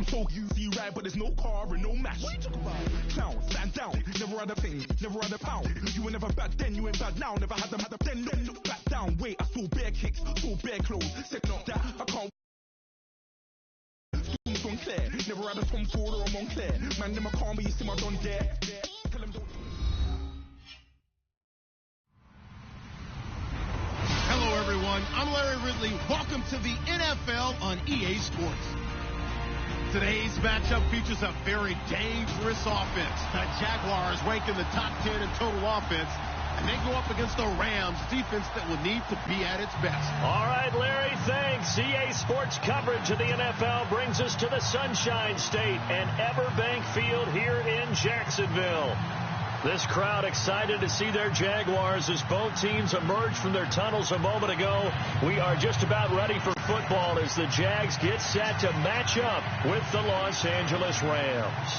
so easy right, but there's no car and no match. What you talking about? Clown, stand down, never had a thing, never had a pound. You were never bad then, you ain't bad now, never had them, then look back down. Wait, I saw bare kicks, saw bare clothes, said not that, I can't. On Claire, never had a Tom Ford or a Montclair. Man, never call me, you see my Don there. Tell him don't. Hello, everyone. I'm Larry Ridley. Welcome to the NFL on EA Sports. Today's matchup features a very dangerous offense. The Jaguars rank in the top 10 in total offense, and they go up against the Rams defense that will need to be at its best. All right, Larry, thanks. EA Sports coverage of the NFL brings us to the Sunshine State and Everbank Field here in Jacksonville. This crowd excited to see their Jaguars as both teams emerged from their tunnels a moment ago. We are just about ready for football as the Jags get set to match up with the Los Angeles Rams.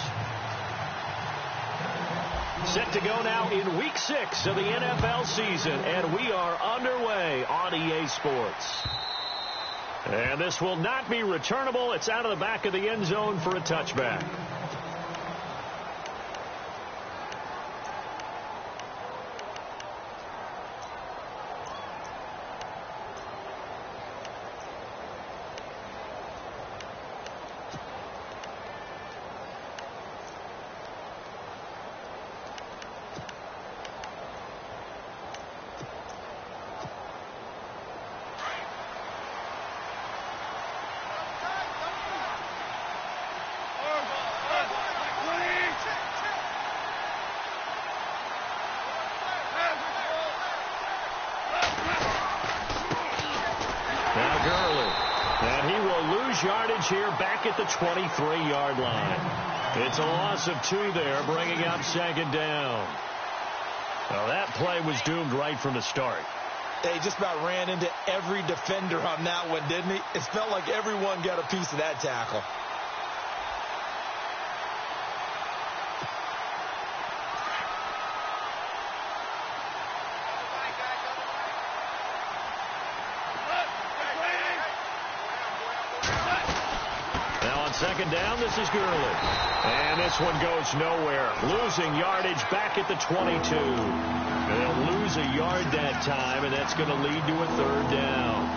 Set to go now in Week 6 of the NFL season, and we are underway on EA Sports. And this will not be returnable. It's out of the back of the end zone for a touchback. Yardage here back at the 23-yard line. It's a loss of 2 there, bringing up second down. Well, that play was doomed right from the start. He just about ran into every defender on that one, didn't he? It felt like everyone got a piece of that tackle. Second down, this is Gurley. And this one goes nowhere. Losing yardage back at the 22. They'll lose a yard that time, and that's going to lead to a third down.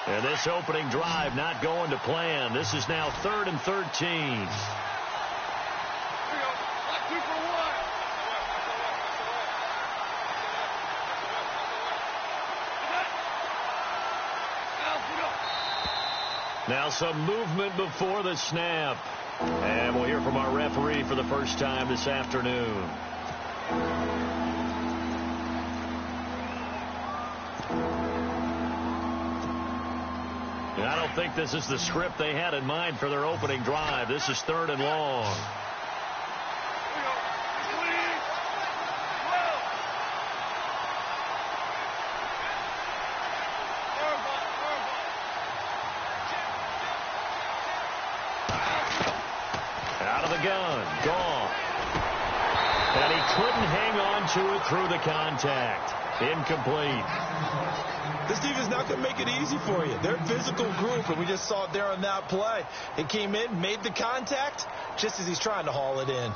And this opening drive not going to plan. This is now 3rd and 13. Now some movement before the snap. And we'll hear from our referee for the first time this afternoon. I don't think this is the script they had in mind for their opening drive. This is 3rd and long. To it through the contact. Incomplete. This defense not going to make it easy for you. They're a physical group, and we just saw it there on that play. It came in, made the contact, just as he's trying to haul it in.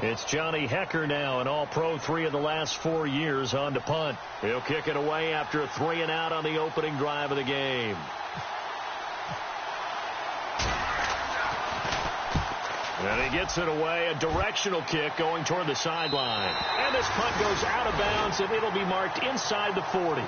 It's Johnny Hekker now, an all-pro 3 of the last 4 years on to punt. He'll kick it away after a 3-and-out on the opening drive of the game. And he gets it away, a directional kick going toward the sideline. And this punt goes out of bounds, and it'll be marked inside the 40.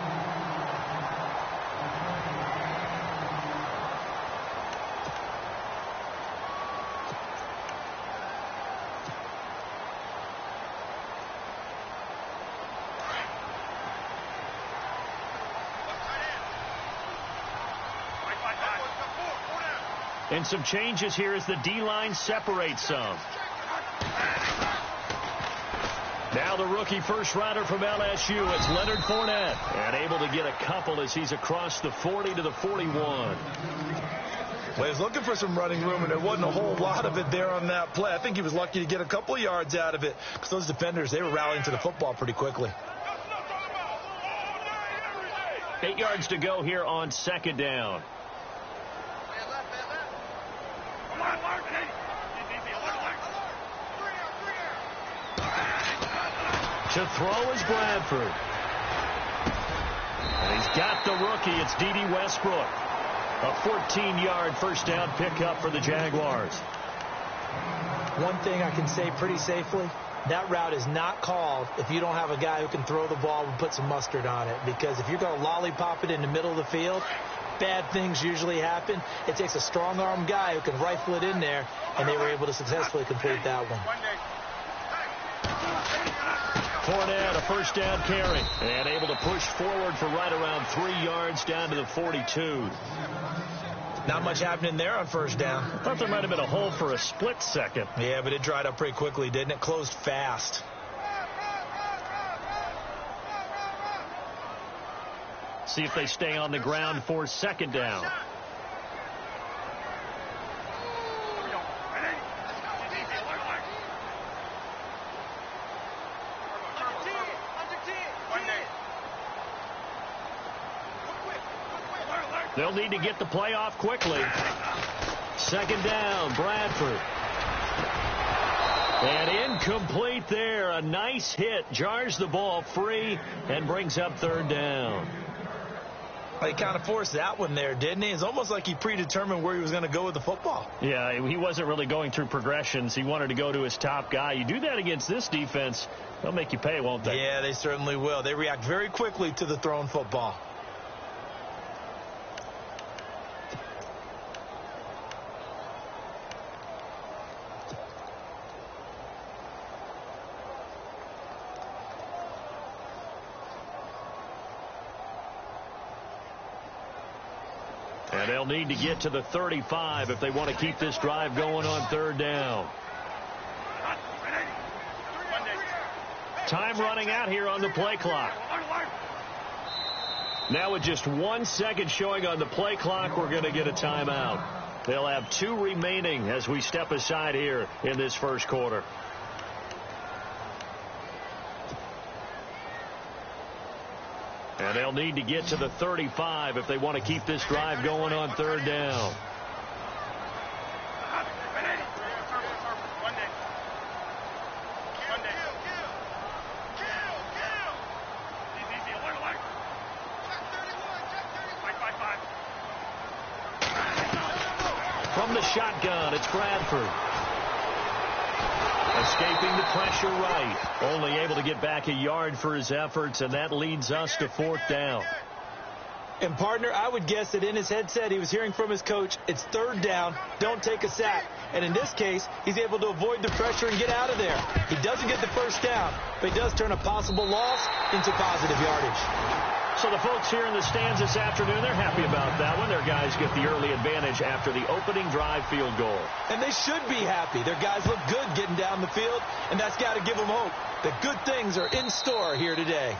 And some changes here as the D-line separates some. Now the rookie first-rounder from LSU, it's Leonard Fournette. And able to get a couple as he's across the 40 to the 41. Well, he was looking for some running room, and there wasn't a whole lot of it there on that play. I think he was lucky to get a couple of yards out of it because those defenders, they were rallying to the football pretty quickly. 8 yards to go here on second down. To throw is Bradford. And he's got the rookie. It's D.D. Westbrook. A 14-yard first down pickup for the Jaguars. One thing I can say pretty safely, that route is not called if you don't have a guy who can throw the ball and put some mustard on it. Because if you're going to lollipop it in the middle of the field, bad things usually happen. It takes a strong-arm guy who can rifle it in there, and they were able to successfully complete that one. Fournette, a first down carry, and able to push forward for right around 3 yards down to the 42. Not much happening there on first down. I thought there might have been a hole for a split second. Yeah, but it dried up pretty quickly, didn't it? Closed fast. See if they stay on the ground for second down. They'll need to get the play off quickly. Second down, Bradford. And incomplete there. A nice hit. Jars the ball free and brings up third down. He kind of forced that one there, didn't he? It's almost like he predetermined where he was going to go with the football. Yeah, he wasn't really going through progressions. He wanted to go to his top guy. You do that against this defense, they'll make you pay, won't they? Yeah, they certainly will. They react very quickly to the thrown football. And they'll need to get to the 35 if they want to keep this drive going on third down. Time running out here on the play clock. Now with just 1 second showing on the play clock, we're going to get a timeout. They'll have 2 remaining as we step aside here in this first quarter. And they'll need to get to the 35 if they want to keep this drive going on third down. From the shotgun, it's Bradford. Escaping the pressure right. Only able to get back a yard for his efforts, and that leads us to fourth down. And, partner, I would guess that in his headset he was hearing from his coach, it's third down, don't take a sack. And in this case, he's able to avoid the pressure and get out of there. He doesn't get the first down, but he does turn a possible loss into positive yardage. So the folks here in the stands this afternoon, they're happy about that one. Their guys get the early advantage after the opening drive field goal. And they should be happy. Their guys look good getting down the field, and that's got to give them hope that good things are in store here today.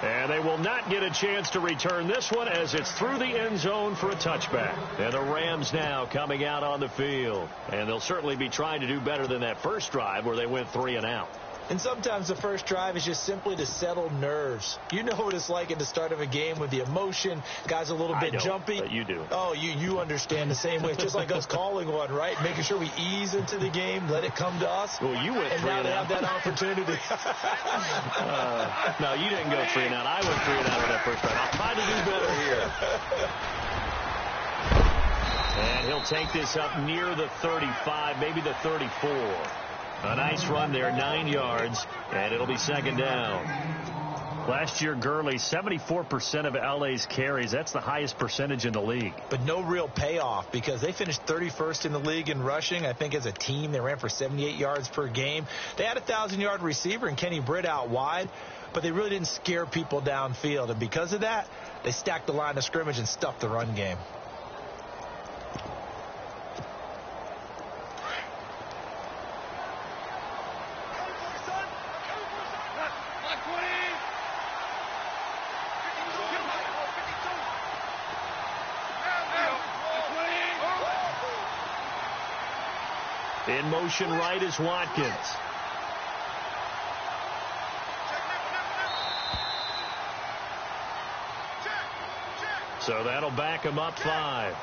And they will not get a chance to return this one as it's through the end zone for a touchback. And the Rams now coming out on the field. And they'll certainly be trying to do better than that first drive where they went 3 and out. And sometimes the first drive is just simply to settle nerves. You know what it's like at the start of a game with the emotion. Guys a little bit jumpy. But you do. Oh, you understand the same way. It's just like us calling one, right? Making sure we ease into the game, let it come to us. Well, you went 3 and out. And now they have that opportunity. No, you didn't go 3 and out. I went 3 and out on that first drive. I'll try to do better here. And he'll take this up near the 35, maybe the 34. A nice run there, 9 yards, and it'll be second down. Last year, Gurley, 74% of LA's carries. That's the highest percentage in the league. But no real payoff because they finished 31st in the league in rushing. I think as a team, they ran for 78 yards per game. They had a 1,000-yard receiver and Kenny Britt out wide, but they really didn't scare people downfield. And because of that, they stacked the line of scrimmage and stuffed the run game. in motion right is Watkins. So that'll back him up 5.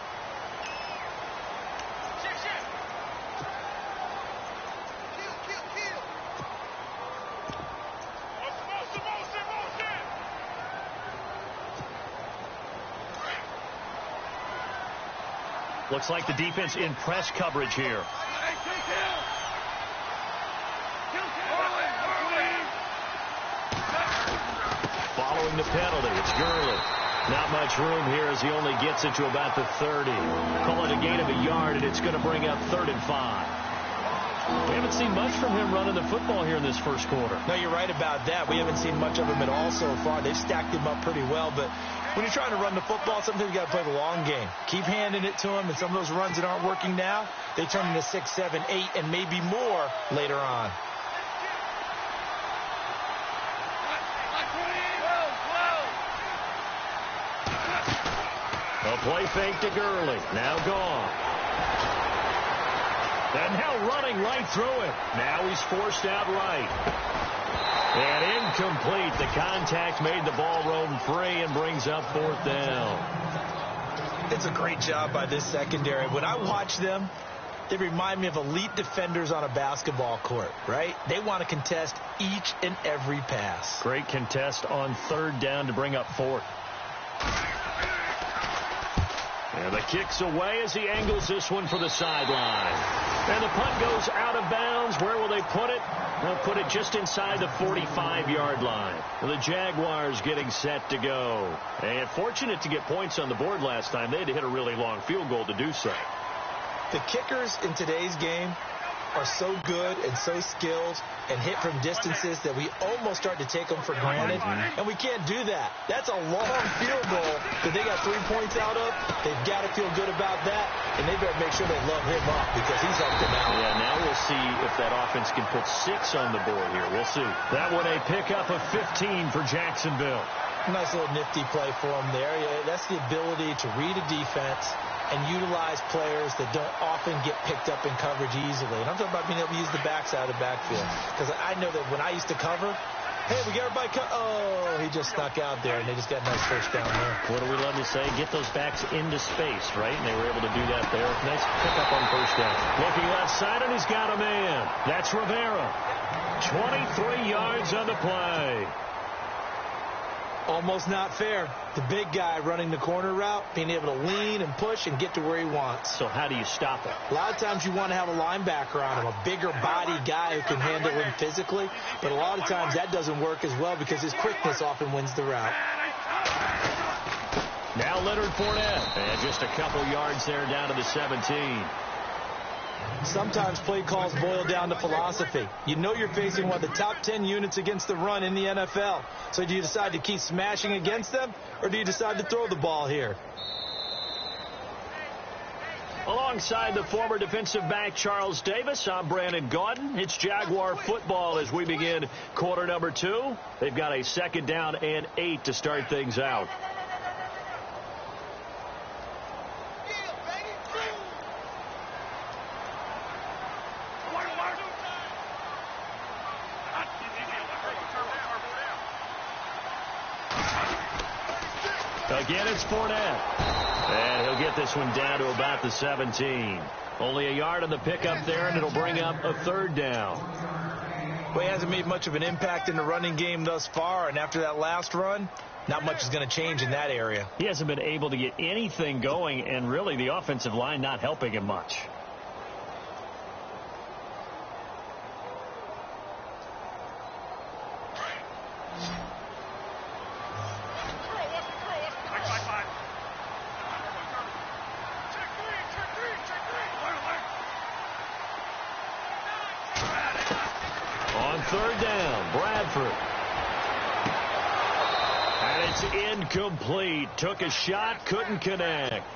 Looks like the defense in press coverage here. Following the penalty, it's Gurley. Not much room here as he only gets it to about the 30. Call it a gain of a yard, and it's going to bring up 3rd and 5. We haven't seen much from him running the football here in this first quarter. No, you're right about that. We haven't seen much of him at all so far. They've stacked him up pretty well, but when you're trying to run the football, sometimes you got to play the long game. Keep handing it to him, and some of those runs that aren't working now, they turn into 6, 7, 8, and maybe more later on. A play fake to Gurley. Now gone. And now running right through it. Now he's forced out right. And incomplete. The contact made the ball roam free and brings up 4th down. It's a great job by this secondary. When I watch them, they remind me of elite defenders on a basketball court, right? They want to contest each and every pass. Great contest on 3rd down to bring up 4th. And the kick's away as he angles this one for the sideline. And the punt goes out of bounds. Where will they put it? They'll put it just inside the 45-yard line. The Jaguars getting set to go. And fortunate to get points on the board last time. They had to hit a really long field goal to do so. The kickers in today's game are so good and so skilled and hit from distances that we almost start to take them for granted, and we can't do that. That's a long field goal that they got 3 points out of. They've got to feel good about that, and they better make sure they love him up because he's helped them out. Yeah, now we'll see if that offense can put 6 on the board here. We'll see. That one a pickup of 15 for Jacksonville. Nice little nifty play for him there. Yeah, that's the ability to read a defense and utilize players that don't often get picked up in coverage easily. And I'm talking about being able to use the backside of the backfield. Because I know that when I used to cover, hey, we got everybody oh, he just snuck out there, and they just got a nice first down there. What do we love to say? Get those backs into space, right? And they were able to do that there. Nice pickup on first down. Looking left side, and he's got a man. That's Rivera. 23 yards on the play. Almost not fair. The big guy running the corner route, being able to lean and push and get to where he wants. So how do you stop it? A lot of times you want to have a linebacker on him, a bigger body guy who can handle him physically. But a lot of times that doesn't work as well because his quickness often wins the route. Now Leonard Fournette. And just a couple yards there down to the 17. Sometimes play calls boil down to philosophy. You know you're facing one of the top 10 units against the run in the NFL. So do you decide to keep smashing against them, or do you decide to throw the ball here? Alongside the former defensive back Charles Davis, I'm Brandon Gaudin. It's Jaguar football as we begin quarter number 2. They've got a 2nd down and 8 to start things out. Again, it's Fournette. And he'll get this one down to about the 17. Only a yard on the pickup there, and it'll bring up a 3rd down. Well, he hasn't made much of an impact in the running game thus far, and after that last run, not much is going to change in that area. He hasn't been able to get anything going, and really the offensive line not helping him much. On 3rd down, Bradford. And it's incomplete. Took a shot, couldn't connect.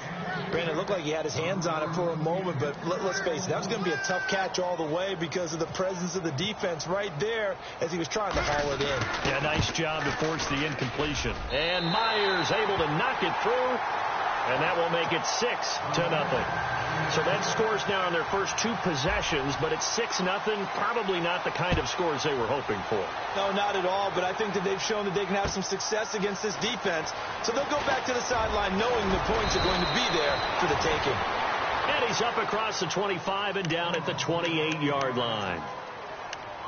Brandon, it looked like he had his hands on it for a moment, but let's face it, that was going to be a tough catch all the way because of the presence of the defense right there as he was trying to haul it in. Yeah, nice job to force the incompletion. And Myers able to knock it through. And that will make it 6-0. So that scores now on their first 2 possessions, but it's 6-0. Probably not the kind of scores they were hoping for. No, not at all, but I think that they've shown that they can have some success against this defense. So they'll go back to the sideline knowing the points are going to be there for the taking. And he's up across the 25 and down at the 28-yard line.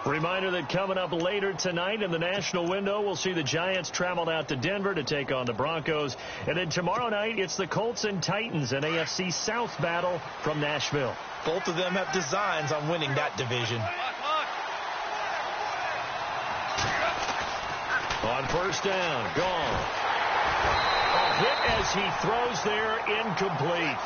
Reminder that coming up later tonight in the national window, we'll see the Giants travel out to Denver to take on the Broncos. And then tomorrow night, it's the Colts and Titans, an AFC South battle from Nashville. Both of them have designs on winning that division. On first down, gone. A hit as he throws there, incomplete.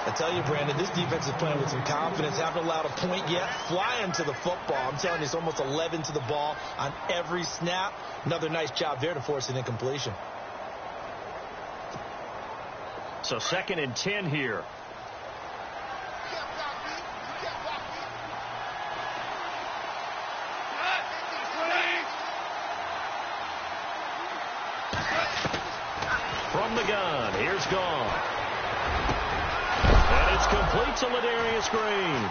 I tell you, Brandon, this defense is playing with some confidence. Haven't allowed a point yet. Flying to the football. I'm telling you, it's almost 11 to the ball on every snap. Another nice job there to force an incompletion. So 2nd and 10 here. From the gun, here's Gone. And it's complete to Ladarius Green.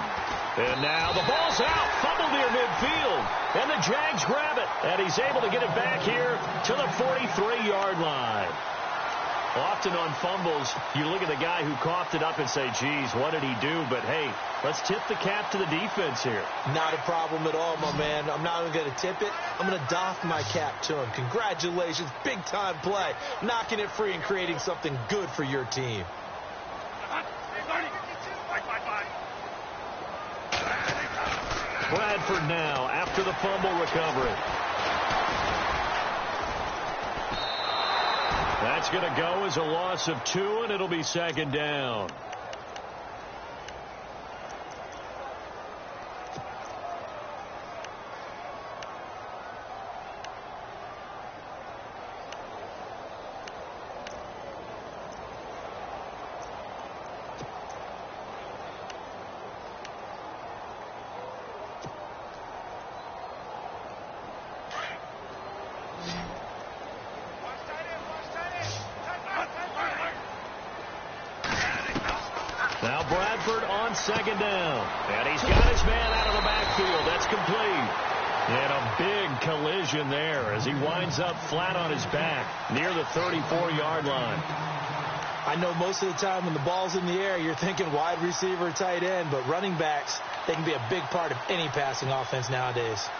And now the ball's out. Fumbled near midfield. And the Jags grab it. And he's able to get it back here to the 43-yard line. Often on fumbles, you look at the guy who coughed it up and say, geez, what did he do? But, hey, let's tip the cap to the defense here. Not a problem at all, my man. I'm not even going to tip it. I'm going to doff my cap to him. Congratulations. Big-time play. Knocking it free and creating something good for your team. Bradford now after the fumble recovery. That's going to go as a loss of 2, and it'll be 2nd down. Now Bradford on 2nd down. And he's got his man out of the backfield. That's complete. And a big collision there as he winds up flat on his back near the 34-yard line. I know most of the time when the ball's in the air, you're thinking wide receiver, tight end, but running backs, they can be a big part of any passing offense nowadays.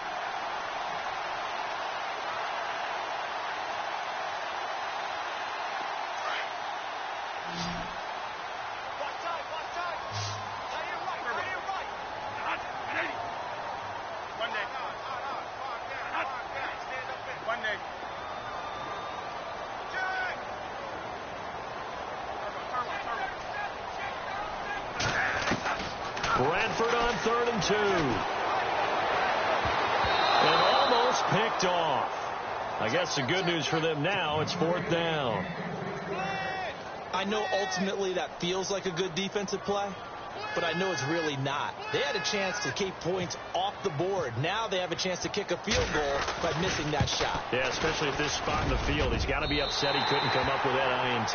Bradford on 3rd and 2. And almost picked off. I guess the good news for them now, it's 4th down. I know ultimately that feels like a good defensive play, but I know it's really not. They had a chance to keep points off the board. Now they have a chance to kick a field goal by missing that shot. Yeah, especially at this spot in the field. He's got to be upset he couldn't come up with that INT.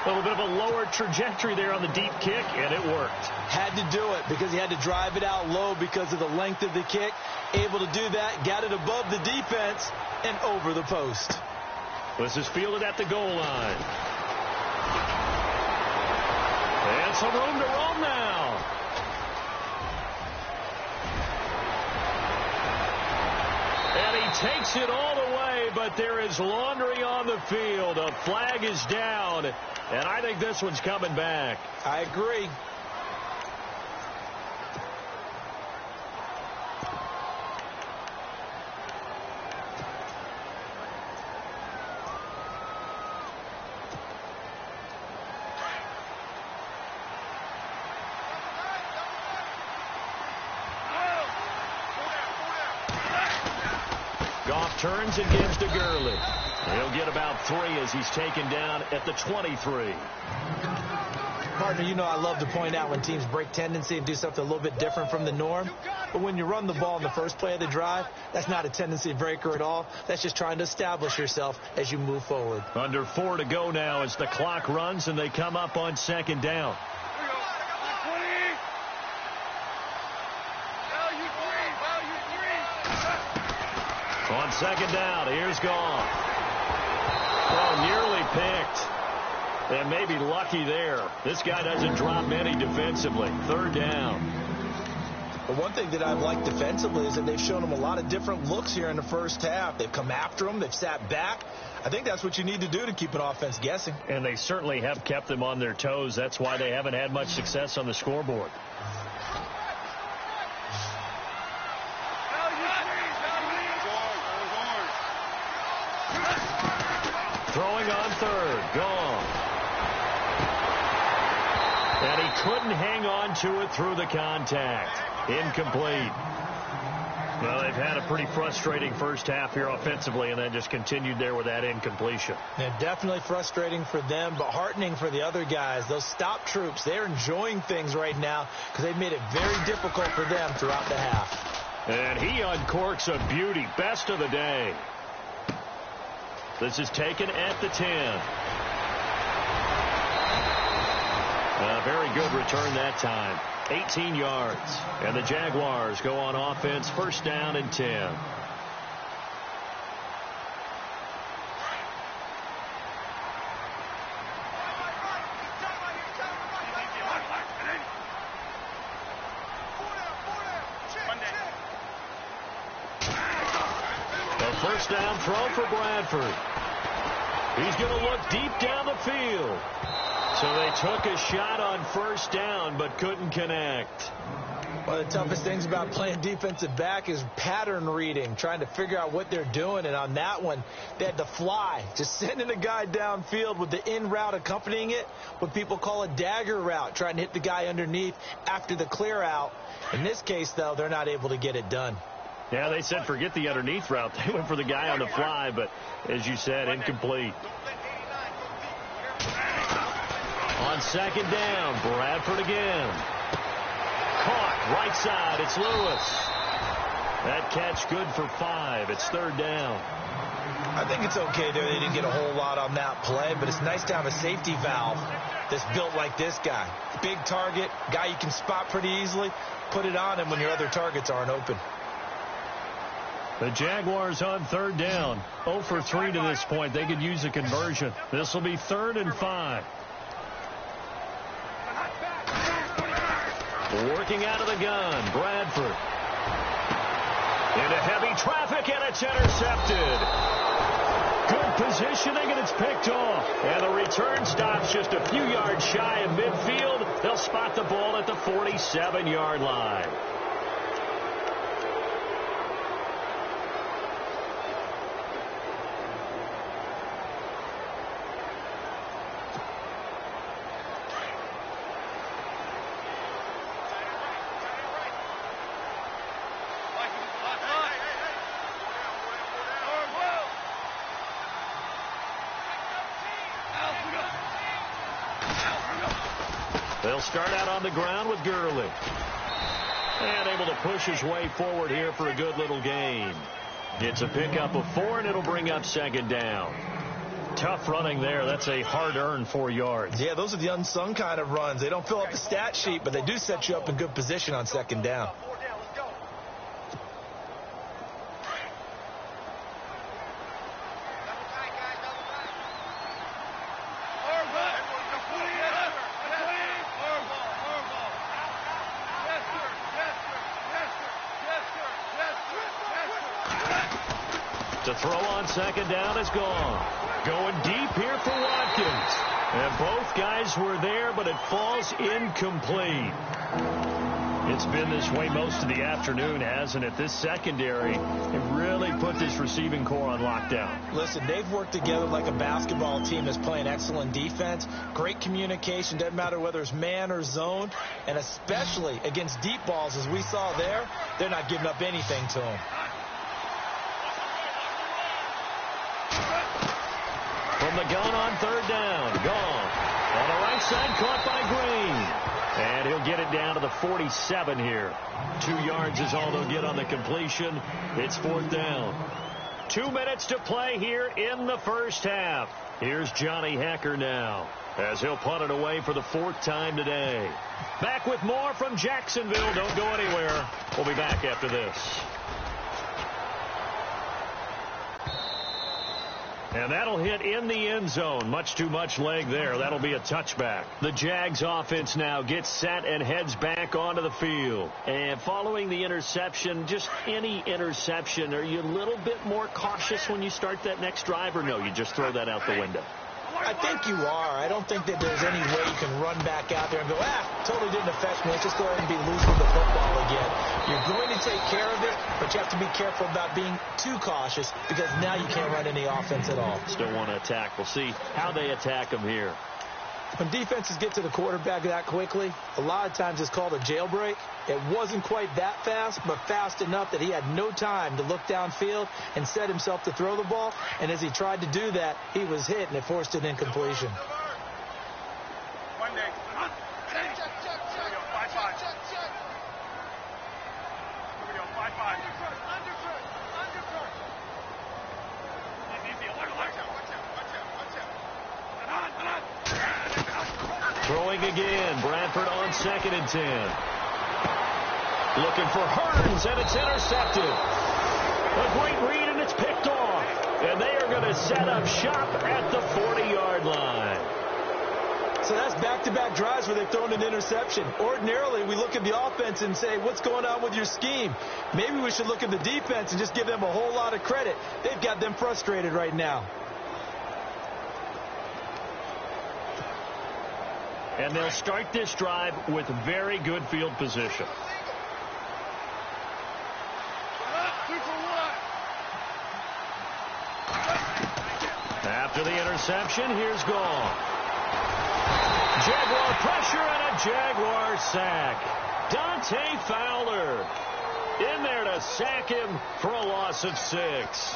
A little bit of a lower trajectory there on the deep kick, and it worked. Had to do it because he had to drive it out low because of the length of the kick. Able to do that, got it above the defense and over the post. This is fielded at the goal line. And some room to roam now. And he takes it all the way, but there is laundry on the field. A flag is down, and I think this one's coming back. I agree. Goff turns and gives to Gurley. He'll get about 3 as he's taken down at the 23. Partner, you know I love to point out when teams break tendency and do something a little bit different from the norm. But when you run the ball in the first play of the drive, that's not a tendency breaker at all. That's just trying to establish yourself as you move forward. Under 4 to go now as the clock runs and they come up on second down. On second down, here's Goff. Oh, nearly picked. And maybe lucky there. This guy doesn't drop many defensively. Third down. The one thing that I've liked defensively is that they've shown him a lot of different looks here in the first half. They've come after him. They've sat back. I think that's what you need to do to keep an offense guessing. And they certainly have kept them on their toes. That's why they haven't had much success on the scoreboard. Throwing on third. Gone. And he couldn't hang on to it through the contact. Incomplete. Well, they've had a pretty frustrating first half here offensively and then just continued there with that incompletion. Yeah, definitely frustrating for them, but heartening for the other guys. Those stop troops, they're enjoying things right now because they've made it very difficult for them throughout the half. And he uncorks a beauty. Best of the day. This is taken at the 10. A very good return that time. 18 yards. And the Jaguars go on offense, first down and 10. The first down throw for Bradford. He's going to look deep down the field. So they took a shot on first down but couldn't connect. One of the toughest things about playing defensive back is pattern reading, trying to figure out what they're doing. And on that one, they had to fly, just sending a guy downfield with the in route accompanying it, what people call a dagger route, trying to hit the guy underneath after the clear out. In this case, though, they're not able to get it done. Yeah, they said forget the underneath route. They went for the guy on the fly, but as you said, incomplete. On second down, Bradford again. Caught, right side, it's Lewis. That catch good for 5. It's third down. I think it's okay there. They didn't get a whole lot on that play, but it's nice to have a safety valve that's built like this guy. Big target, guy you can spot pretty easily. Put it on him when your other targets aren't open. The Jaguars on third down. 0 for 3 to this point. They could use a conversion. This will be 3rd and 5. Working out of the gun, Bradford. Into heavy traffic, and it's intercepted. Good positioning, and it's picked off. And the return stops just a few yards shy of midfield. They'll spot the ball at the 47-yard line. They'll start out on the ground with Gurley. And able to push his way forward here for a good little gain. It's a pickup of 4, and it'll bring up second down. Tough running there. That's a hard-earned 4 yards. Yeah, those are the unsung kind of runs. They don't fill up the stat sheet, but they do set you up in good position on second down. To throw on second down is gone. Going deep here for Watkins. And both guys were there, but it falls incomplete. It's been this way most of the afternoon, hasn't it? This secondary, it really put this receiving core on lockdown. Listen, they've worked together like a basketball team that's playing excellent defense. Great communication. Doesn't matter whether it's man or zone. And especially against deep balls, as we saw there, they're not giving up anything to them. From the gun on third down. Gone. On the right side, caught by Green. And he'll get it down to the 47 here. 2 yards is all they'll get on the completion. It's 4th down. 2 minutes to play here in the first half. Here's Johnny Hekker now, as he'll punt it away for the 4th time today. Back with more from Jacksonville. Don't go anywhere. We'll be back after this. And that'll hit in the end zone. Much too much leg there. That'll be a touchback. The Jags offense now gets set and heads back onto the field. And following the interception, just any interception, are you a little bit more cautious when you start that next drive, or no, you just throw that out the window? I think you are. I don't think that there's any way you can run back out there and go, totally didn't affect me. Let's just go ahead and be loose with the football again. You're going to take care of it, but you have to be careful about being too cautious because now you can't run any offense at all. Still want to attack. We'll see how they attack him here. When defenses get to the quarterback that quickly, a lot of times it's called a jailbreak. It wasn't quite that fast, but fast enough that he had no time to look downfield and set himself to throw the ball. And as he tried to do that, he was hit, and it forced an incompletion. Throwing again. Bradford on 2nd and 10. Looking for Hearns, and it's intercepted. A great read, and it's picked off. And they are going to set up shop at the 40-yard line. So that's back-to-back drives where they've thrown an interception. Ordinarily, we look at the offense and say, what's going on with your scheme? Maybe we should look at the defense and just give them a whole lot of credit. They've got them frustrated right now. And they'll start this drive with very good field position. After the interception, here's Gall. Jaguar pressure and a Jaguar sack. Dante Fowler in there to sack him for a loss of 6.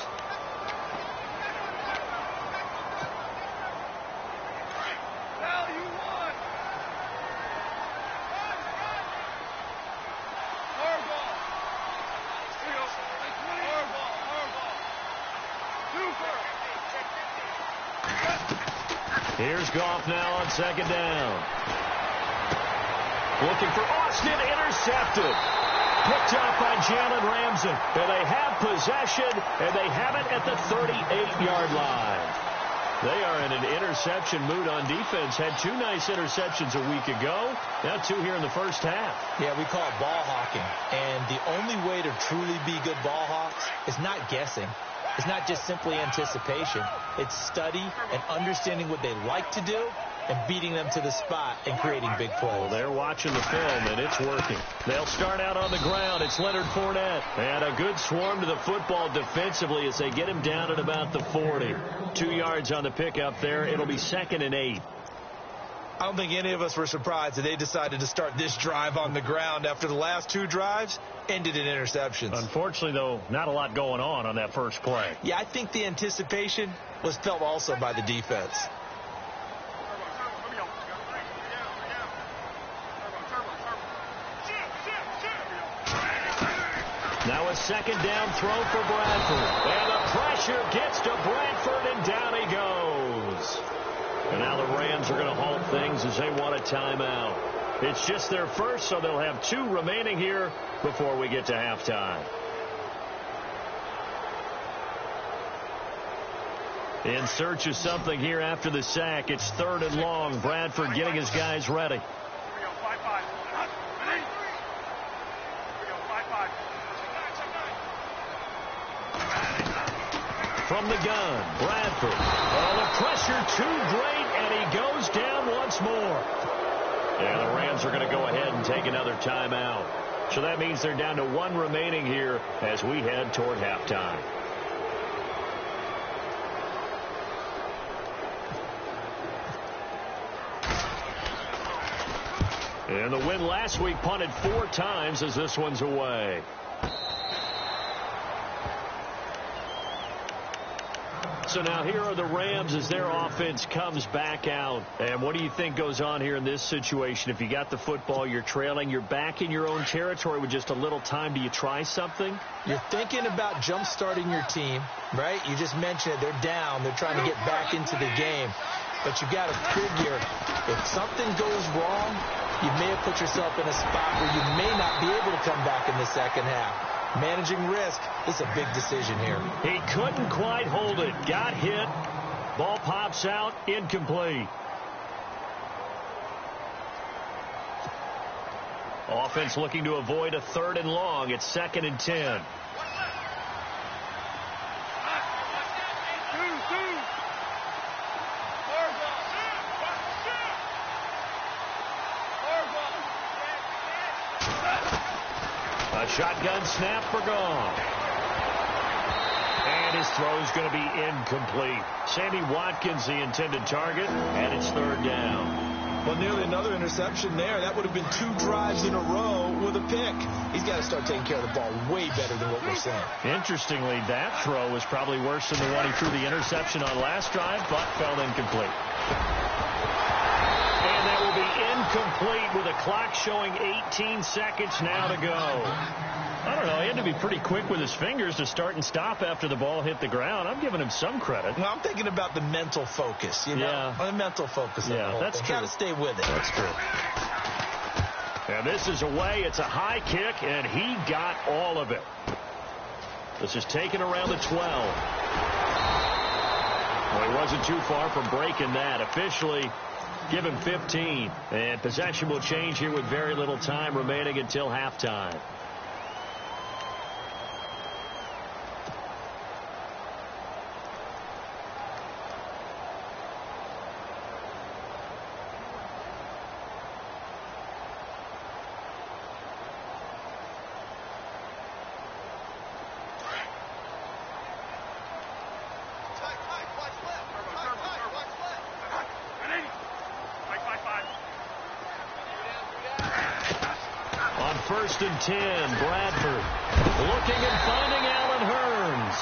Here's Goff now on 2nd down. Looking for Austin, intercepted. Picked up by Jalen Ramsey. And they have possession, and they have it at the 38-yard line. They are in an interception mood on defense. Had 2 nice interceptions a week ago. Now 2 here in the first half. Yeah, we call it ball hawking. And the only way to truly be good ball hawks is not guessing. It's not just simply anticipation. It's study and understanding what they like to do and beating them to the spot and creating big plays. Well, they're watching the film, and it's working. They'll start out on the ground. It's Leonard Fournette. And a good swarm to the football defensively as they get him down at about the 40. 2 yards on the pickup there. It'll be 2nd and 8. I don't think any of us were surprised that they decided to start this drive on the ground after the last 2 drives ended in interceptions. Unfortunately, though, not a lot going on that first play. Yeah, I think the anticipation was felt also by the defense. Now a 2nd down throw for Bradford. And the pressure gets to Bradford, and down he goes. And now the Rams are going to halt things as they want a timeout. It's just their first, so they'll have 2 remaining here before we get to halftime. In search of something here after the sack. It's 3rd and long. Bradford getting his guys ready. From the gun, Bradford. Oh, the pressure too great, and he goes down once more. And the Rams are going to go ahead and take another timeout. So that means they're down to 1 remaining here as we head toward halftime. And the win last week punted 4 times as this one's away. So now here are the Rams as their offense comes back out. And what do you think goes on here in this situation? If you got the football, you're trailing, you're back in your own territory with just a little time. Do you try something? You're thinking about jump-starting your team, right? You just mentioned it. They're down. They're trying to get back into the game. But you got to figure if something goes wrong, you may have put yourself in a spot where you may not be able to come back in the second half. Managing risk is a big decision here. He couldn't quite hold it. Got hit. Ball pops out. Incomplete. Offense looking to avoid a 3rd and long. It's 2nd and 10. A shotgun snap for Goff. And his throw is going to be incomplete. Sammy Watkins, the intended target, and it's 3rd down. Well, nearly another interception there. That would have been 2 drives in a row with a pick. He's got to start taking care of the ball way better than what we're saying. Interestingly, that throw was probably worse than the one he threw the interception on last drive, but fell incomplete. And that will be incomplete with a clock showing 18 seconds now to go. I don't know. He had to be pretty quick with his fingers to start and stop after the ball hit the ground. I'm giving him some credit. Well, I'm thinking about the mental focus, you know? Yeah. The mental focus. Yeah, that's true. Got to stay with it. That's true. And this is away. It's a high kick, and he got all of it. This is taken around the 12. Well, he wasn't too far from breaking that. Officially, give him 15. And possession will change here with very little time remaining until halftime. First and 10, Bradford looking and finding Allen Hurns.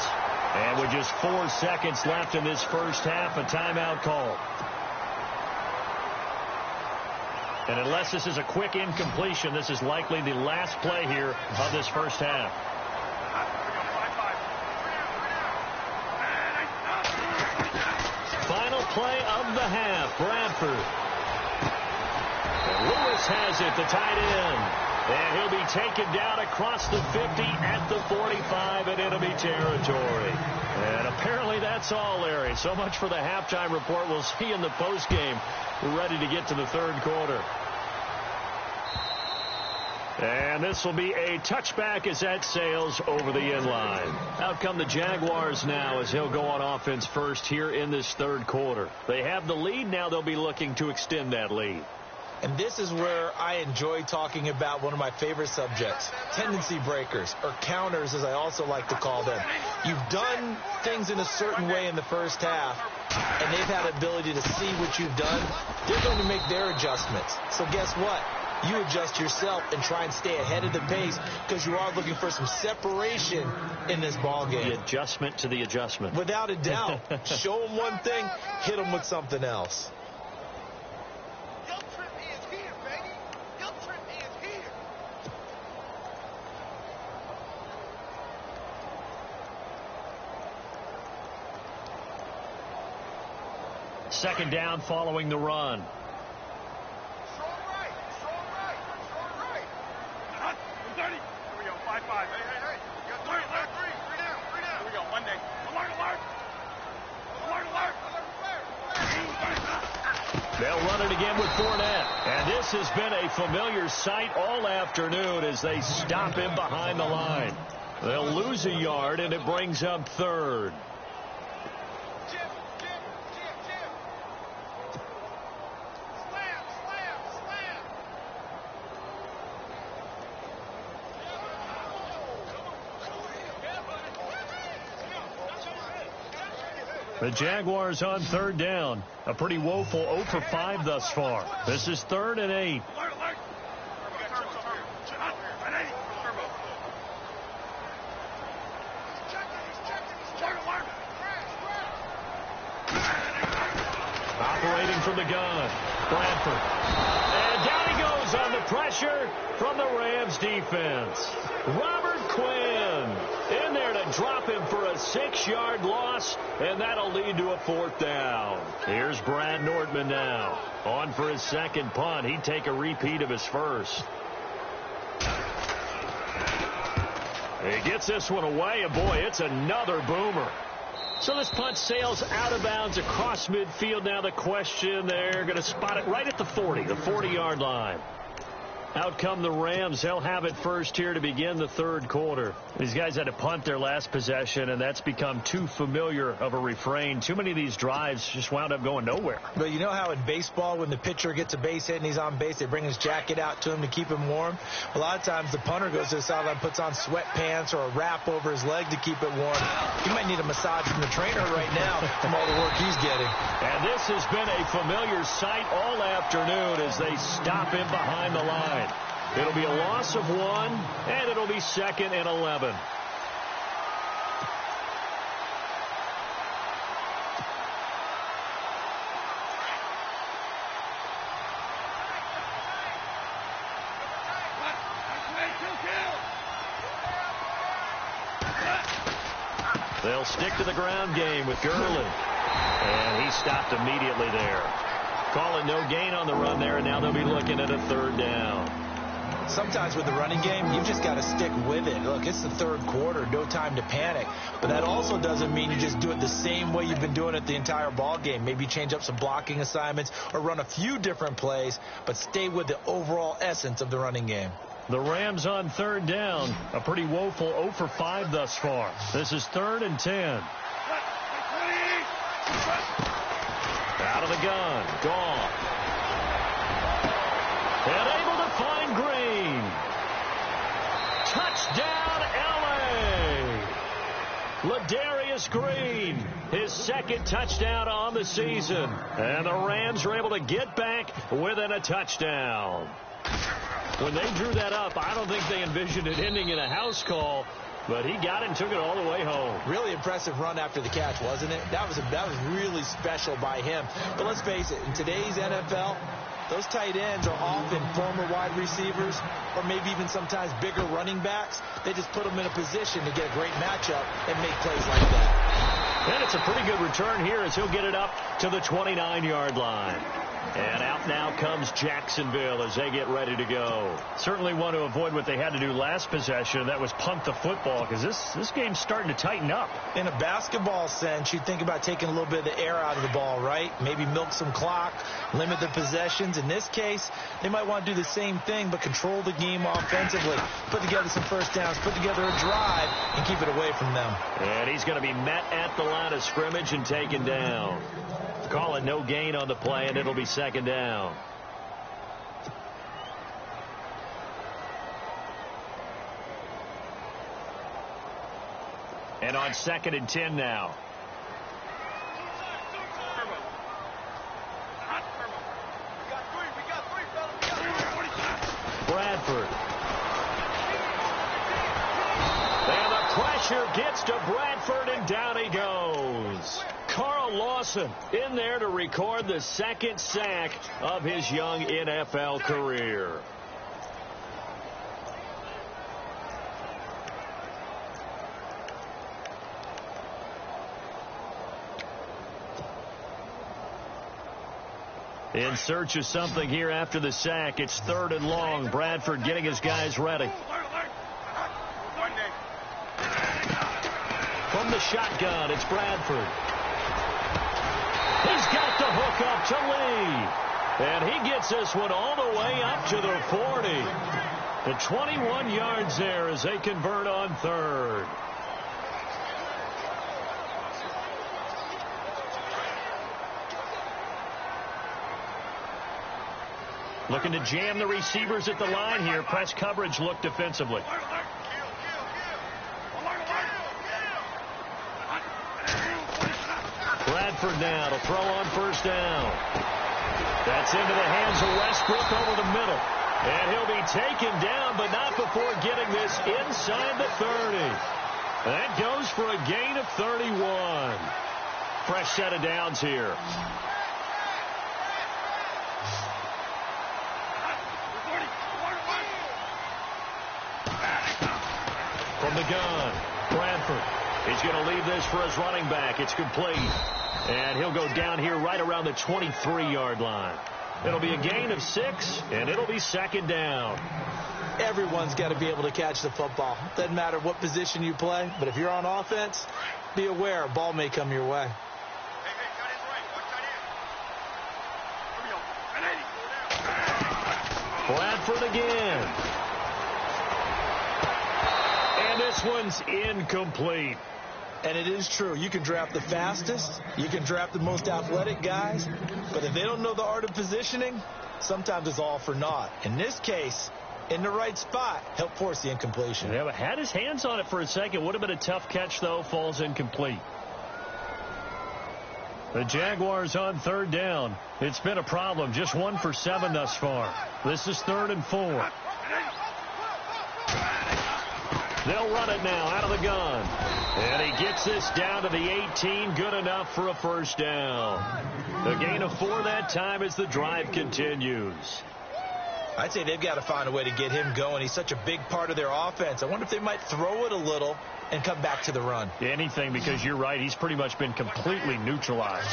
And with just 4 seconds left in this first half, a timeout call. And unless this is a quick incompletion, this is likely the last play here of this first half. Final play of the half, Bradford. And Lewis has it, the tight end. And he'll be taken down across the 50 at the 45 in enemy territory. And apparently that's all, Larry. So much for the halftime report. We'll see in the postgame. We're ready to get to the 3rd quarter. And this will be a touchback as that sails over the inline. Out come the Jaguars now as he'll go on offense first here in this 3rd quarter. They have the lead. Now they'll be looking to extend that lead. And this is where I enjoy talking about one of my favorite subjects, tendency breakers, or counters as I also like to call them. You've done things in a certain way in the first half, and they've had the ability to see what you've done. They're going to make their adjustments. So guess what? You adjust yourself and try and stay ahead of the pace because you are looking for some separation in this ball game. The adjustment to the adjustment. Without a doubt. Show them one thing, hit them with something else. Second down following the run. Strong right. Here we go, 5-5. Hey. You got three down. Here we go, Monday. Alert. They'll run it again with Fournette. And this has been a familiar sight all afternoon as they stop him behind the line. They'll lose a yard, and it brings up 3rd. The Jaguars on 3rd down. A pretty woeful 0 for 5 thus far. This is 3rd and 8. from the gun. Bradford. And down he goes on the pressure from the Rams defense. Robert Quinn in there to drop him for a 6-yard loss, and that'll lead to a 4th down. Here's Brad Nordman now. On for his second punt. He'd take a repeat of his first. He gets this one away, and boy, it's another boomer. So this punt sails out of bounds across midfield. Now the question, they're going to spot it right at the 40-yard line. Out come the Rams. They'll have it first here to begin the third quarter. These guys had to punt their last possession, and that's become too familiar of a refrain. Too many of these drives just wound up going nowhere. But you know how in baseball, when the pitcher gets a base hit and he's on base, they bring his jacket out to him to keep him warm? A lot of times the punter goes to the sideline, puts on sweatpants or a wrap over his leg to keep it warm. He might need a massage from the trainer right now from all the work he's getting. And this has been a familiar sight all afternoon as they stop him behind the line. It'll be a loss of 1, and it'll be 2nd and 11. They'll stick to the ground game with Gurley. And he stopped immediately there. Calling no gain on the run there, and now they'll be looking at a 3rd down. Sometimes with the running game, you've just got to stick with it. Look, it's the third quarter, no time to panic. But that also doesn't mean you just do it the same way you've been doing it the entire ball game. Maybe change up some blocking assignments or run a few different plays, but stay with the overall essence of the running game. The Rams on 3rd down. A pretty woeful 0 for 5 thus far. This is 3rd and 10. Out of the gun. Gone. And able to find Green. Touchdown, L.A. Ladarius Green, his 2nd touchdown on the season. And the Rams are able to get back within a touchdown. When they drew that up, I don't think they envisioned it ending in a house call. But he got it and took it all the way home. Really impressive run after the catch, wasn't it? That was really special by him. But let's face it, in today's NFL, those tight ends are often former wide receivers or maybe even sometimes bigger running backs. They just put them in a position to get a great matchup and make plays like that. And it's a pretty good return here as he'll get it up to the 29-yard line. And out now comes Jacksonville as they get ready to go. Certainly want to avoid what they had to do last possession. That was punt the football, because this game's starting to tighten up. In a basketball sense, you think about taking a little bit of the air out of the ball, right? Maybe milk some clock, limit the possessions. In this case, they might want to do the same thing, but control the game offensively. Put together some first downs, put together a drive, and keep it away from them. And he's going to be met at the line of scrimmage and taken down. Call it no gain on the play, and it'll be 2nd down. And on 2nd and 10 now. Bradford. And the pressure gets to Bradford, and down he goes. Carl Lawson in there to record the 2nd sack of his young NFL career. In search of something here after the sack. It's 3rd and long. Bradford getting his guys ready. From the shotgun, it's Bradford. He's got the hook up to Lee. And he gets this one all the way up to the 40. The 21 yards there as they convert on 3rd. Looking to jam the receivers at the line here. Press coverage look defensively. Bradford now to throw on 1st down. That's into the hands of Westbrook over the middle. And he'll be taken down, but not before getting this inside the 30. That goes for a gain of 31. Fresh set of downs here. From the gun, Bradford. He's going to leave this for his running back. It's complete. And he'll go down here right around the 23-yard line. It'll be a gain of 6, and it'll be second down. Everyone's got to be able to catch the football. Doesn't matter what position you play, but if you're on offense, be aware a ball may come your way. Bradford again. And this one's incomplete. And it is true. You can draft the fastest. You can draft the most athletic guys. But if they don't know the art of positioning, sometimes it's all for naught. In this case, in the right spot, help force the incompletion. Yeah, but had his hands on it for a second. Would have been a tough catch, though. Falls incomplete. The Jaguars on third down. It's been a problem. Just 1 for 7 thus far. This is 3rd and 4. They'll run it now out of the gun. And he gets this down to the 18. Good enough for a first down. The gain of 4 that time as the drive continues. I'd say they've got to find a way to get him going. He's such a big part of their offense. I wonder if they might throw it a little and come back to the run. Anything, because you're right. He's pretty much been completely neutralized.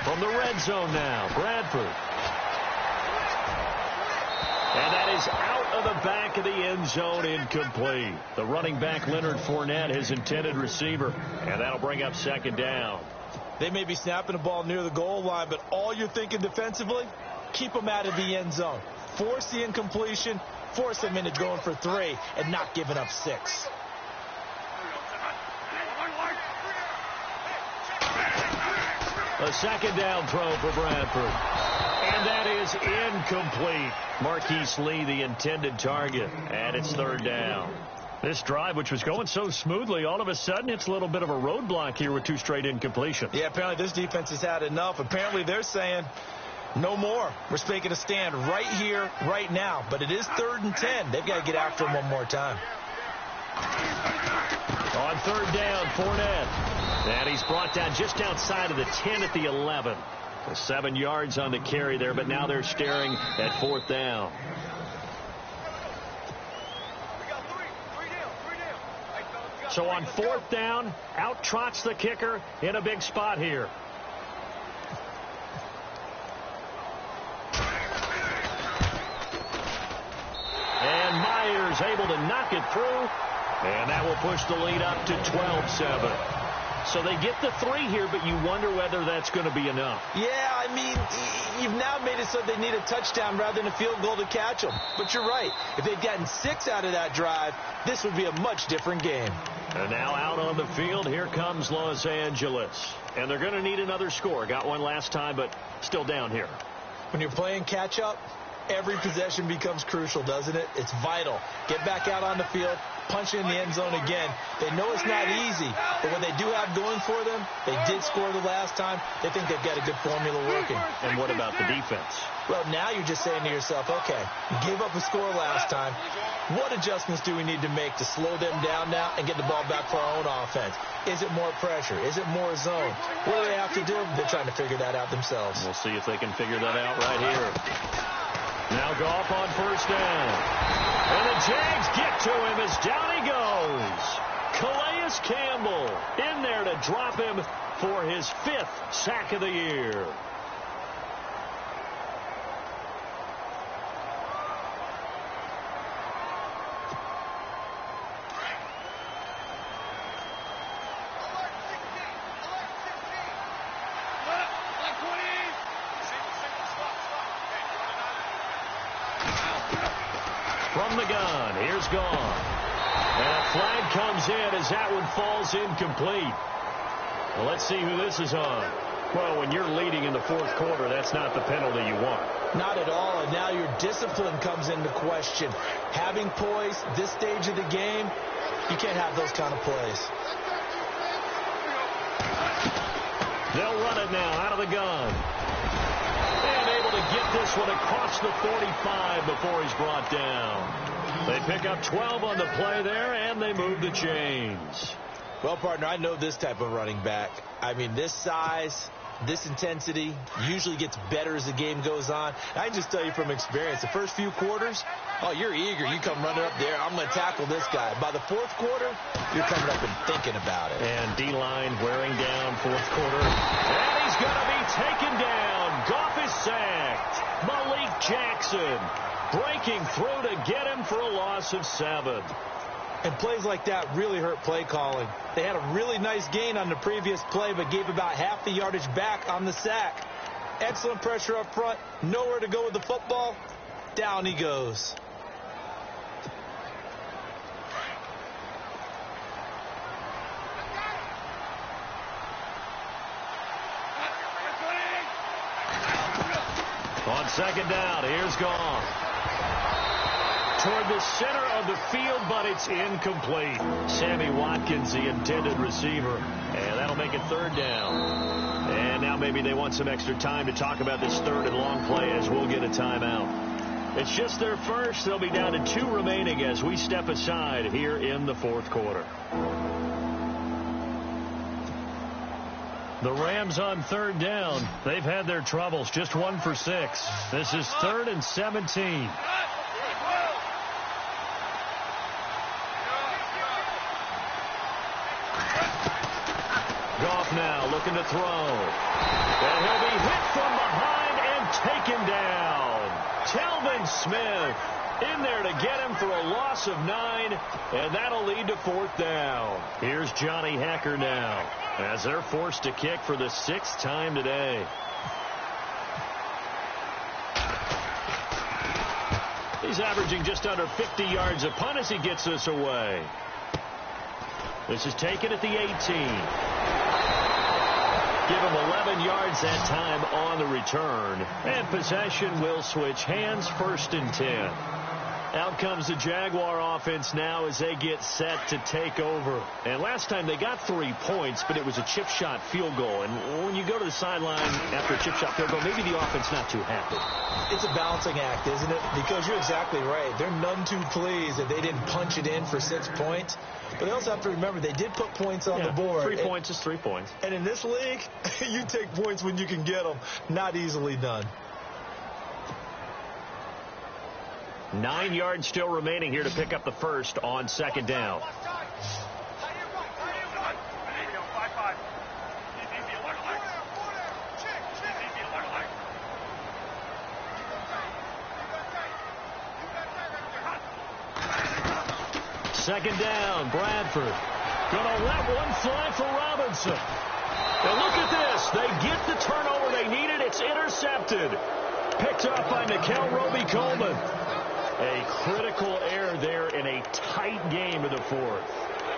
From the red zone now, Bradford. And that is out of the back of the end zone, incomplete. The running back, Leonard Fournette, his intended receiver. And that'll bring up second down. They may be snapping the ball near the goal line, but all you're thinking defensively, keep them out of the end zone. Force the incompletion, force them into going for 3, and not giving up 6. A second down throw for Bradford. And that is incomplete. Marquise Lee, the intended target. And it's 3rd down. This drive, which was going so smoothly, all of a sudden it's a little bit of a roadblock here with 2 straight incompletions. Yeah, apparently this defense has had enough. Apparently they're saying, no more. We're making a stand right here, right now. But it is 3rd and 10. They've got to get after him one more time. On 3rd down, Fournette. And he's brought down just outside of the 10 at the 11. 7 yards on the carry there, but now they're staring at 4th down. So on 4th down, out trots the kicker in a big spot here. And Myers able to knock it through. And that will push the lead up to 12-7. So they get the 3 here, but you wonder whether that's going to be enough. Yeah, I mean, you've now made it so they need a touchdown rather than a field goal to catch them. But you're right. If they'd gotten 6 out of that drive, this would be a much different game. And now out on the field, here comes Los Angeles. And they're going to need another score. Got one last time, but still down here. When you're playing catch-up, every possession becomes crucial, doesn't it? It's vital. Get back out on the field, punch in the end zone again. They know it's not easy, but what they do have going for them, they did score the last time. They think they've got a good formula working. And what about the defense? Well, now you're just saying to yourself, okay, you gave up a score last time. What adjustments do we need to make to slow them down now and get the ball back for our own offense? Is it more pressure? Is it more zone? What do they have to do? They're trying to figure that out themselves. We'll see if they can figure that out right here. Now Goff on 1st down. And the Jags get to him as down he goes. Calais Campbell in there to drop him for his 5th sack of the year. From the gun, here's Gone. And a flag comes in as that one falls incomplete. Well, let's see who this is on. Well, when you're leading in the 4th quarter, that's not the penalty you want. Not at all, and now your discipline comes into question. Having poise, this stage of the game, you can't have those kind of plays. They'll run it now out of the gun. And able to get this one across the 45 before he's brought down. They pick up 12 on the play there, and they move the chains. Well, partner, I know this type of running back. I mean, this size, This intensity usually gets better as the game goes on. I can just tell you from experience, the first few quarters, oh, you're eager. You come running up there. I'm going to tackle this guy. By the fourth quarter, you're coming up and thinking about it. And D-line wearing down fourth quarter. And he's going to be taken down. Goff is sacked. Malik Jackson breaking through to get him for a loss of 7. And plays like that really hurt play calling. They had a really nice gain on the previous play, but gave about half the yardage back on the sack. Excellent pressure up front. Nowhere to go with the football. Down he goes. On second down, here's Goff. Toward the center of the field, but it's incomplete. Sammy Watkins, the intended receiver. And that'll make it third down. And now maybe they want some extra time to talk about this third and long play as we'll get a timeout. It's just their first. They'll be down to 2 remaining as we step aside here in the fourth quarter. The Rams on third down. They've had their troubles. Just 1 for 6. This is 3rd and 17. Goff now looking to throw. And he'll be hit from behind and taken down. Telvin Smith in there to get him for a loss of 9, and that'll lead to 4th down. Here's Johnny Hekker now as they're forced to kick for the 6th time today. He's averaging just under 50 yards a punt as he gets this away. This is taken at the 18. Give him 11 yards that time on the return. And possession will switch hands, 1st and 10. Out comes the Jaguar offense now as they get set to take over. And last time they got 3 points, but it was a chip shot field goal. And when you go to the sideline after a chip shot field goal, maybe the offense not too happy. It's a balancing act, isn't it? Because you're exactly right. They're none too pleased that they didn't punch it in for 6 points. But they also have to remember they did put points on the board. 3 points is 3 points. And in this league, you take points when you can get them. Not easily done. 9 yards still remaining here to pick up the first on second down. Second down, Bradford. Gonna let one fly for Robinson. And look at this. They get the turnover they needed. It's intercepted. Picked up by Nickel Roby-Coleman. A critical error there in a tight game of the 4th.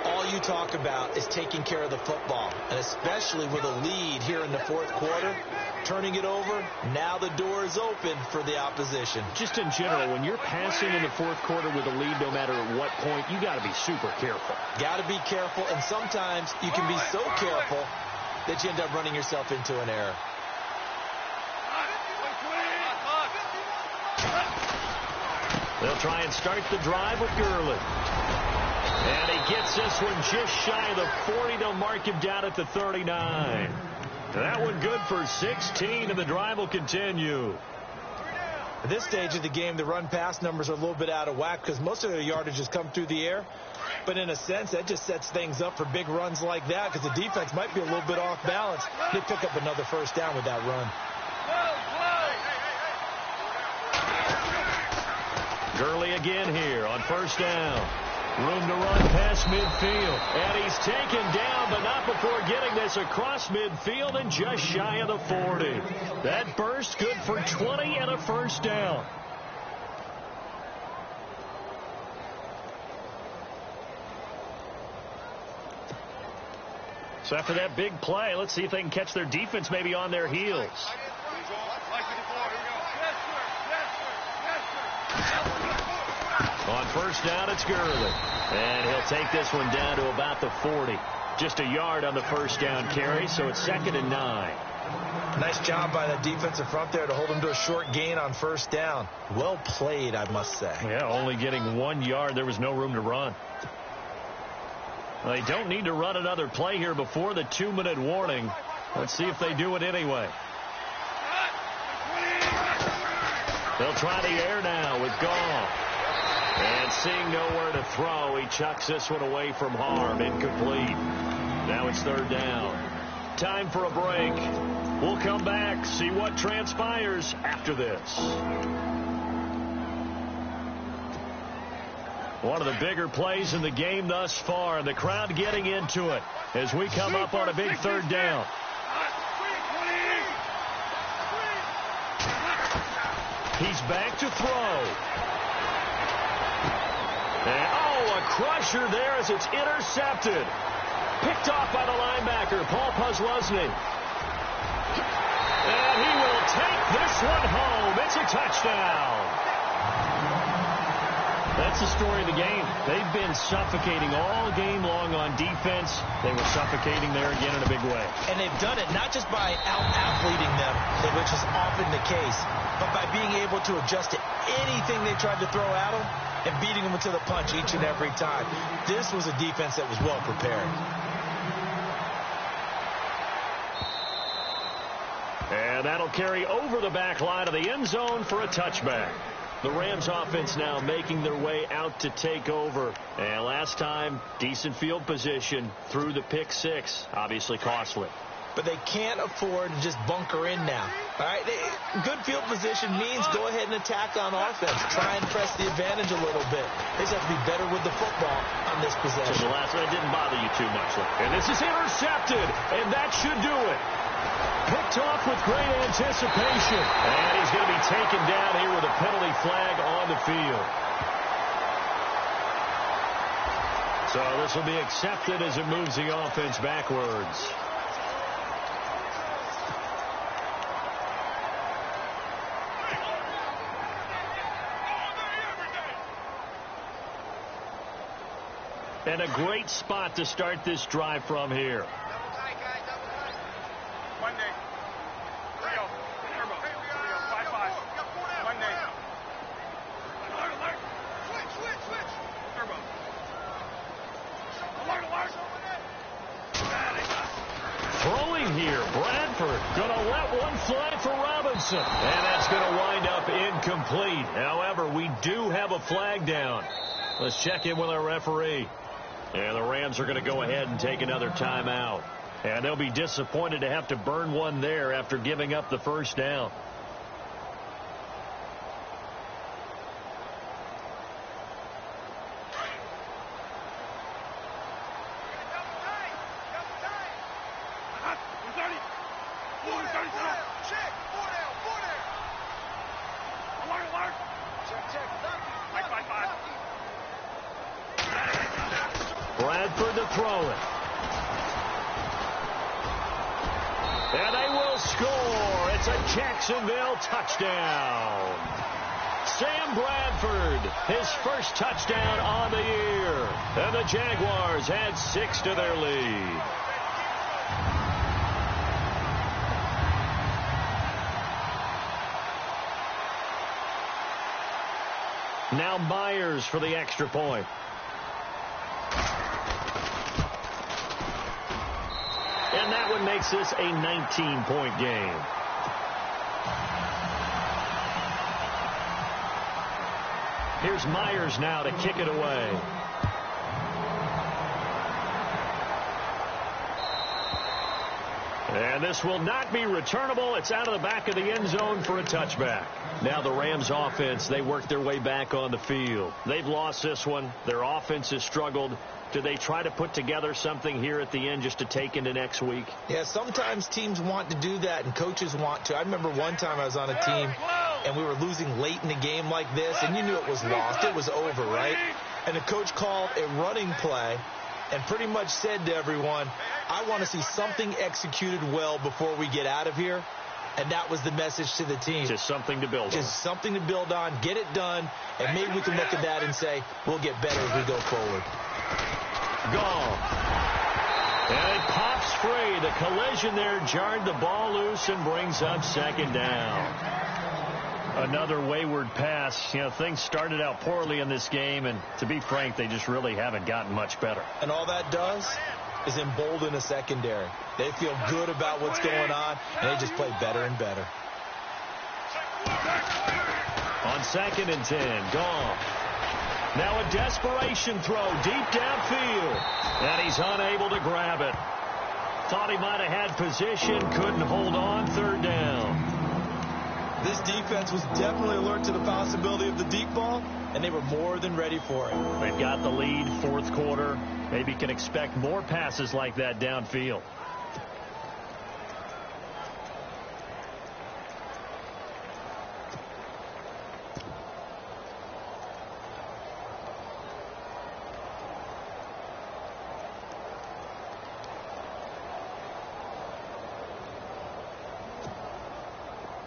All you talk about is taking care of the football, and especially with a lead here in the 4th quarter, turning it over, now the door is open for the opposition. Just in general, when you're passing in the 4th quarter with a lead, no matter at what point, you got to be super careful. Got to be careful, and sometimes you can be so careful that you end up running yourself into an error. They'll try and start the drive with Gurley. And he gets this one just shy of the 40. They'll mark him down at the 39. That one good for 16, and the drive will continue. At this stage of the game, the run-pass numbers are a little bit out of whack because most of their yardage has come through the air. But in a sense, that just sets things up for big runs like that because the defense might be a little bit off balance. They pick up another first down with that run. Gurley again here on first down. Room to run past midfield. And he's taken down, but not before getting this across midfield and just shy of the 40. That burst good for 20 and a first down. So after that big play, let's see if they can catch their defense maybe on their heels. On first down, it's Gurley. And he'll take this one down to about the 40. Just a yard on the first down carry, so it's 2nd and 9. Nice job by the defensive front there to hold him to a short gain on first down. Well played, I must say. Yeah, only getting 1 yard. There was no room to run. Well, they don't need to run another play here before the 2-minute warning. Let's see if they do it anyway. They'll try the air now with Gall. And seeing nowhere to throw, he chucks this one away from harm. Incomplete. Now it's third down. Time for a break. We'll come back, see what transpires after this. One of the bigger plays in the game thus far. The crowd getting into it as we come up on a big third down. He's back to throw. And, a crusher there as it's intercepted. Picked off by the linebacker, Paul Posluszny. And he will take this one home. It's a touchdown. That's the story of the game. They've been suffocating all game long on defense. They were suffocating there again in a big way. And they've done it not just by out-athleting them, which is often the case, but by being able to adjust to anything they tried to throw at them and beating them to the punch each and every time. This was a defense that was well prepared. And that'll carry over the back line of the end zone for a touchback. The Rams offense now making their way out to take over. And last time, decent field position through the pick six. Obviously costly. But they can't afford to just bunker in now. All right, good field position means go ahead and attack on offense. Try and press the advantage a little bit. They just have to be better with the football on this possession. So the last one didn't bother you too much. And this is intercepted, and that should do it. Picked off with great anticipation. And he's going to be taken down here with a penalty flag on the field. So this will be accepted as it moves the offense backwards. And a great spot to start this drive from here. Throwing here, Bradford going to let one fly for Robinson. And that's going to wind up incomplete. However, we do have a flag down. Let's check in with our referee. And the Rams are going to go ahead and take another timeout. And they'll be disappointed to have to burn one there after giving up the first down. Bradford to throw it. And they will score. It's a Jacksonville touchdown. Sam Bradford, his first touchdown on the year. And the Jaguars add 6 to their lead. Now Myers for the extra point. And that one makes this a 19-point game. Here's Myers now to kick it away. And this will not be returnable. It's out of the back of the end zone for a touchback. Now the Rams offense, they work their way back on the field. They've lost this one. Their offense has struggled. Do they try to put together something here at the end just to take into next week? Yeah, sometimes teams want to do that and coaches want to. I remember one time I was on a team and we were losing late in the game like this, and you knew it was lost. It was over, right? And the coach called a running play and pretty much said to everyone, I want to see something executed well before we get out of here. And that was the message to the team. Just something to build on. Just something to build on, get it done, and maybe we can look at that and say, we'll get better as we go forward. Gall. And it pops free. The collision there jarred the ball loose and brings up second down. Another wayward pass. You know, things started out poorly in this game, and to be frank, they just really haven't gotten much better. And all that does, is embolden the secondary. They feel good about what's going on, and they just play better and better. On 2nd and 10, Goff. Now a desperation throw deep downfield, and he's unable to grab it. Thought he might have had position, couldn't hold on. 3rd down. This defense was definitely alert to the possibility of the deep ball, and they were more than ready for it. They've got the lead, 4th quarter. Maybe can expect more passes like that downfield.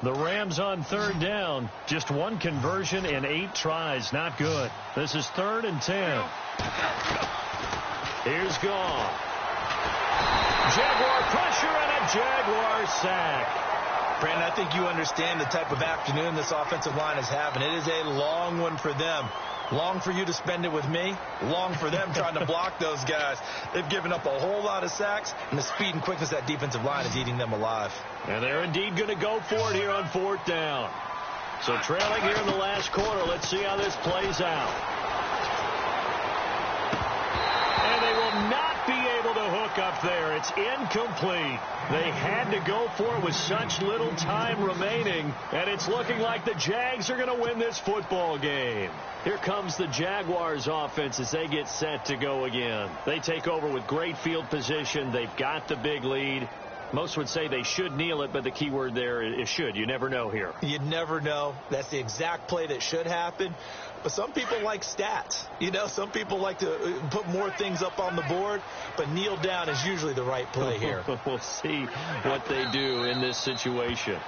The Rams on 3rd down. Just 1 conversion in 8 tries. Not good. This is 3rd and 10. Here's Goff. Jaguar pressure and a Jaguar sack. Brandon, I think you understand the type of afternoon this offensive line is having. It is a long one for them. Long for you to spend it with me. Long for them trying to block those guys. They've given up a whole lot of sacks, and the speed and quickness of that defensive line is eating them alive. And they're indeed going to go for it here on 4th down. So trailing here in the last quarter. Let's see how this plays out. And they will not be able to hook up there. It's incomplete. They had to go for it with such little time remaining, and it's looking like the Jags are going to win this football game. Here comes the Jaguars offense as they get set to go again. They take over with great field position. They've got the big lead. Most would say they should kneel it, but the key word there is should. You never know here. You never know. That's the exact play that should happen. But some people like stats. You know, some people like to put more things up on the board, but kneel down is usually the right play here. We'll see what they do in this situation.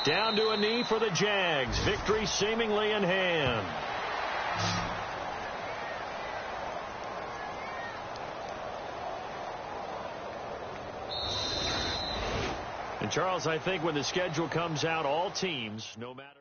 Down to a knee for the Jags. Victory seemingly in hand. And Charles, I think when the schedule comes out, all teams, no matter